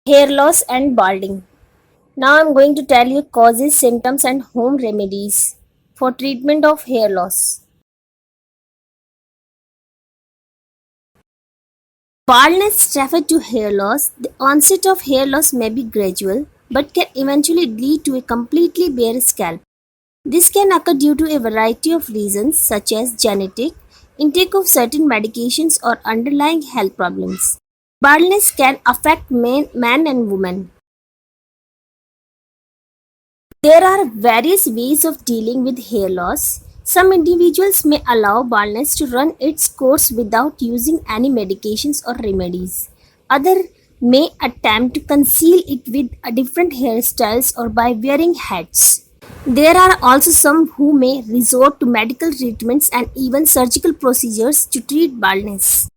Hair loss and balding. Now I'm going to tell you causes, symptoms, and home remedies for treatment of hair loss. Baldness refers to hair loss. The onset of hair loss may be gradual but can eventually lead to a completely bare scalp. This can occur due to a variety of reasons such as genetic, intake of certain medications, or underlying health problems. Baldness can affect man and woman. There are various ways of dealing with hair loss. Some individuals may allow baldness to run its course without using any medications or remedies. Others may attempt to conceal it with a different hairstyles or by wearing hats. There are also some who may resort to medical treatments and even surgical procedures to treat baldness.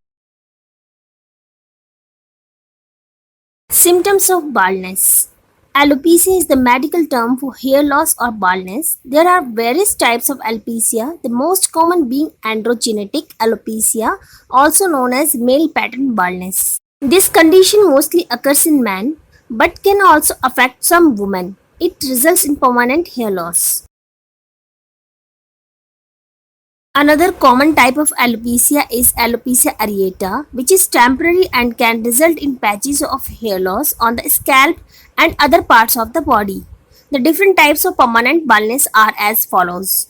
Symptoms of baldness. Alopecia is the medical term for hair loss or baldness. There are various types of alopecia, the most common being androgenetic alopecia, also known as male pattern baldness. This condition mostly occurs in men but can also affect some women. It results in permanent hair loss. Another common type of alopecia is alopecia areata, which is temporary and can result in patches of hair loss on the scalp and other parts of the body. The different types of permanent baldness are as follows.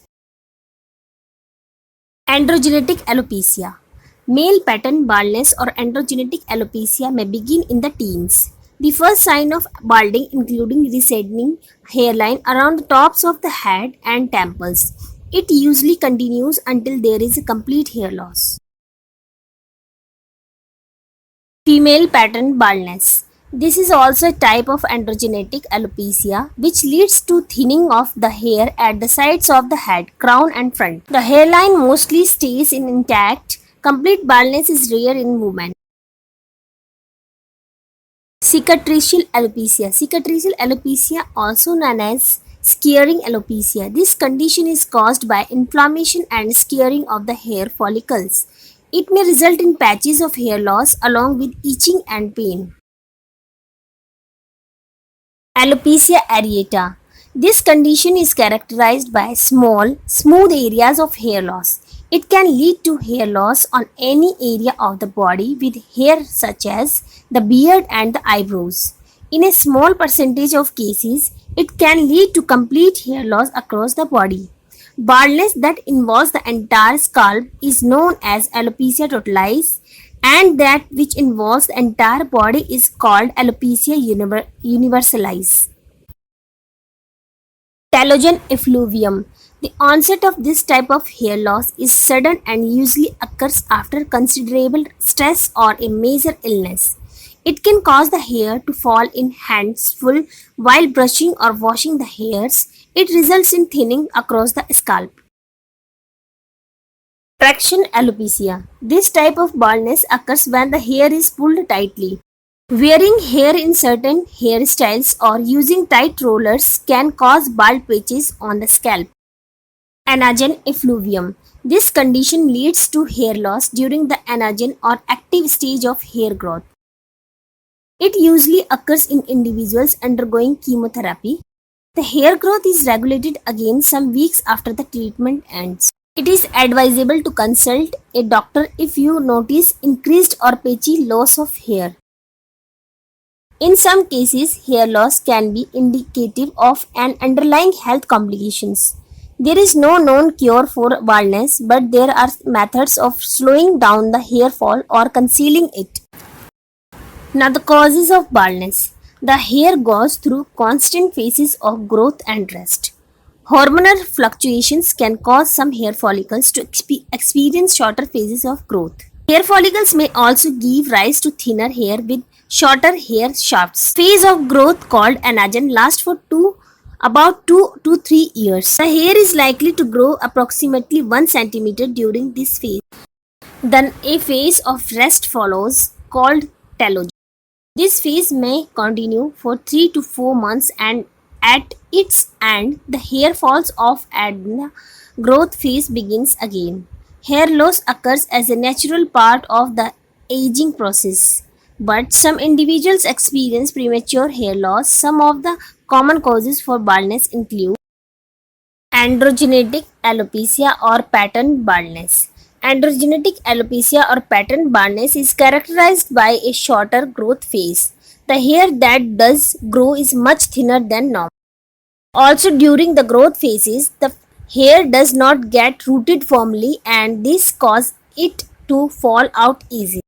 Androgenetic alopecia. Male pattern baldness or androgenetic alopecia may begin in the teens. The first sign of balding including receding hairline around the tops of the head and temples. It usually continues until there is a complete hair loss. Female pattern baldness. This is also a type of androgenetic alopecia which leads to thinning of the hair at the sides of the head, crown and front. The hairline mostly stays intact. Complete baldness is rare in women. Cicatricial alopecia. Cicatricial alopecia, also known as scarring alopecia. This condition is caused by inflammation and scarring of the hair follicles. It may result in patches of hair loss along with itching and pain. Alopecia areata. This condition is characterized by small, smooth areas of hair loss. It can lead to hair loss on any area of the body with hair such as the beard and the eyebrows. In a small percentage of cases, it can lead to complete hair loss across the body. Baldness that involves the entire scalp is known as alopecia totalis, and that which involves the entire body is called alopecia universalis. Telogen effluvium. The onset of this type of hair loss is sudden and usually occurs after considerable stress or a major illness. It can cause the hair to fall in handfuls while brushing or washing the hairs. It results in thinning across the scalp. Traction alopecia. This type of baldness occurs when the hair is pulled tightly. Wearing hair in certain hairstyles or using tight rollers can cause bald patches on the scalp. Anagen effluvium. This condition leads to hair loss during the anagen or active stage of hair growth. It usually occurs in individuals undergoing chemotherapy. The hair growth is regulated again some weeks after the treatment ends. It is advisable to consult a doctor if you notice increased or patchy loss of hair. In some cases, hair loss can be indicative of an underlying health complications. There is no known cure for baldness, but there are methods of slowing down the hair fall or concealing it. Now, the causes of baldness. The hair goes through constant phases of growth and rest. Hormonal fluctuations can cause some hair follicles to experience shorter phases of growth. Hair follicles may also give rise to thinner hair with shorter hair shafts. Phase of growth called anagen lasts for about 2 to 3 years. The hair is likely to grow approximately 1 centimeter during this phase. Then a phase of rest follows called telogen. This phase may continue for 3 to 4 months, and at its end the hair falls off and the growth phase begins again. Hair loss occurs as a natural part of the aging process. but some individuals experience premature hair loss. Some of the common causes for baldness include androgenetic alopecia or pattern baldness. Androgenetic alopecia or pattern baldness is characterized by a shorter growth phase. The hair that does grow is much thinner than normal. Also, during the growth phases, the hair does not get rooted firmly and this causes it to fall out easily.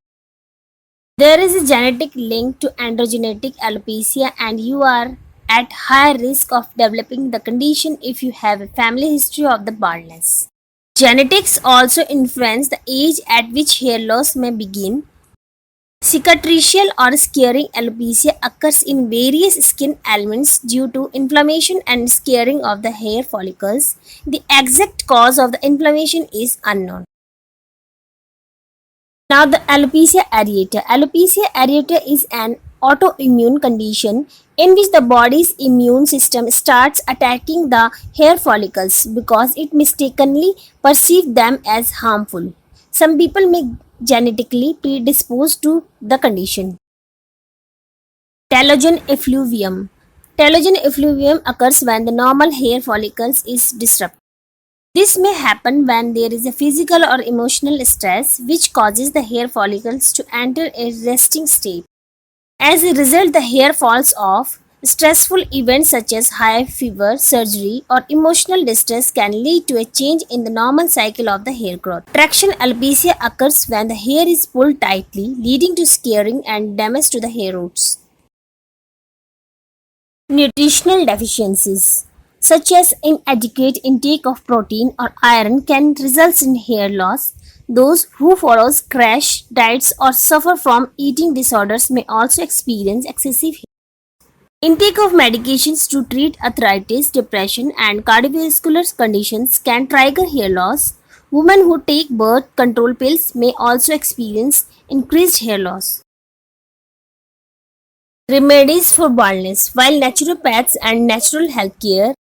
There is a genetic link to androgenetic alopecia and you are at higher risk of developing the condition if you have a family history of the baldness. Genetics also influence the age at which hair loss may begin. Cicatricial or scarring alopecia occurs in various skin ailments due to inflammation and scarring of the hair follicles. The exact cause of the inflammation is unknown. Now, the alopecia areata. Alopecia areata is an autoimmune condition in which the body's immune system starts attacking the hair follicles because it mistakenly perceives them as harmful. Some people may genetically predisposed to the condition. Telogen effluvium. Telogen effluvium occurs when the normal hair follicles is disrupted. This may happen when there is a physical or emotional stress which causes the hair follicles to enter a resting state. As a result, the hair falls off. Stressful events such as high fever, surgery, or emotional distress can lead to a change in the normal cycle of the hair growth. Traction alopecia occurs when the hair is pulled tightly, leading to scarring and damage to the hair roots. Nutritional deficiencies such as inadequate intake of protein or iron can result in hair loss. Those who follow crash diets or suffer from eating disorders may also experience excessive hair. Intake of medications to treat arthritis, depression, and cardiovascular conditions can trigger hair loss. Women who take birth control pills may also experience increased hair loss. Remedies for baldness. While naturopaths and natural healthcare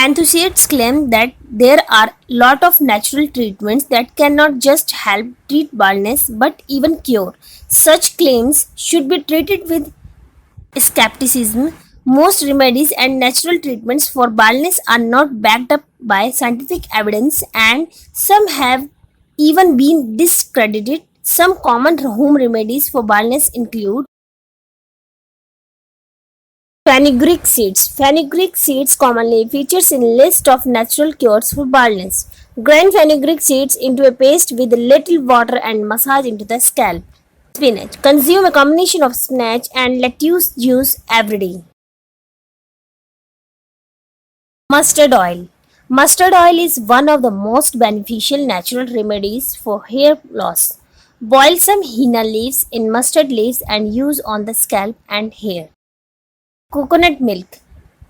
enthusiasts claim that there are a lot of natural treatments that cannot just help treat baldness but even cure. Such claims should be treated with skepticism. Most remedies and natural treatments for baldness are not backed up by scientific evidence and some have even been discredited. Some common home remedies for baldness include fenugreek seeds. Fenugreek seeds commonly features in list of natural cures for baldness. Grind fenugreek seeds into a paste with a little water and massage into the scalp. Spinach. Consume a combination of spinach and lettuce juice every day. Mustard oil. Mustard oil is one of the most beneficial natural remedies for hair loss. Boil some henna leaves in mustard leaves and use on the scalp and hair. Coconut milk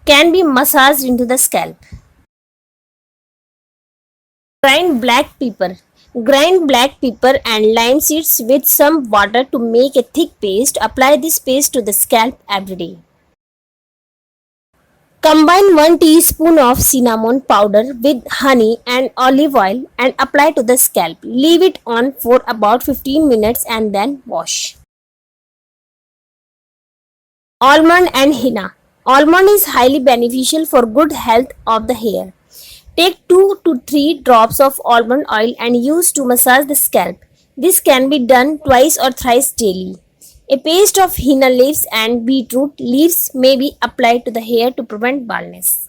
can be massaged into the scalp. Grind black pepper. Grind black pepper and lime seeds with some water to make a thick paste. Apply this paste to the scalp every day. Combine 1 teaspoon of cinnamon powder with honey and olive oil and apply to the scalp. Leave it on for about 15 minutes and then wash. Almond and henna. Almond is highly beneficial for good health of the hair. Take 2 to 3 drops of almond oil and use to massage the scalp. This can be done twice or thrice daily. A paste of henna leaves and beetroot leaves may be applied to the hair to prevent baldness.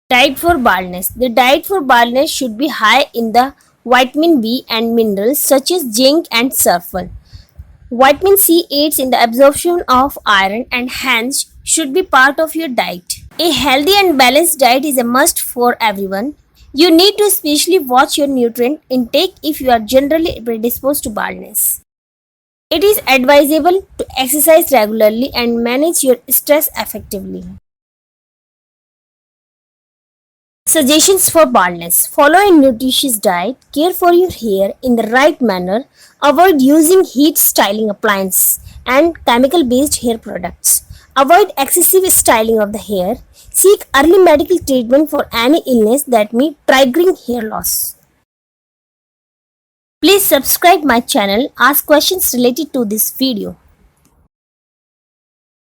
Diet for baldness. The diet for baldness should be high in the vitamin B and minerals such as zinc and sulfur. Vitamin C aids in the absorption of iron and hence should be part of your diet. A healthy and balanced diet is a must for everyone. You need to especially watch your nutrient intake if you are generally predisposed to baldness. It is advisable to exercise regularly and manage your stress effectively. Suggestions for baldness. Follow a nutritious diet, care for your hair in the right manner, avoid using heat styling appliances and chemical based hair products. Avoid excessive styling of the hair. Seek early medical treatment for any illness that may triggering hair loss. Please subscribe my channel, ask questions related to this video.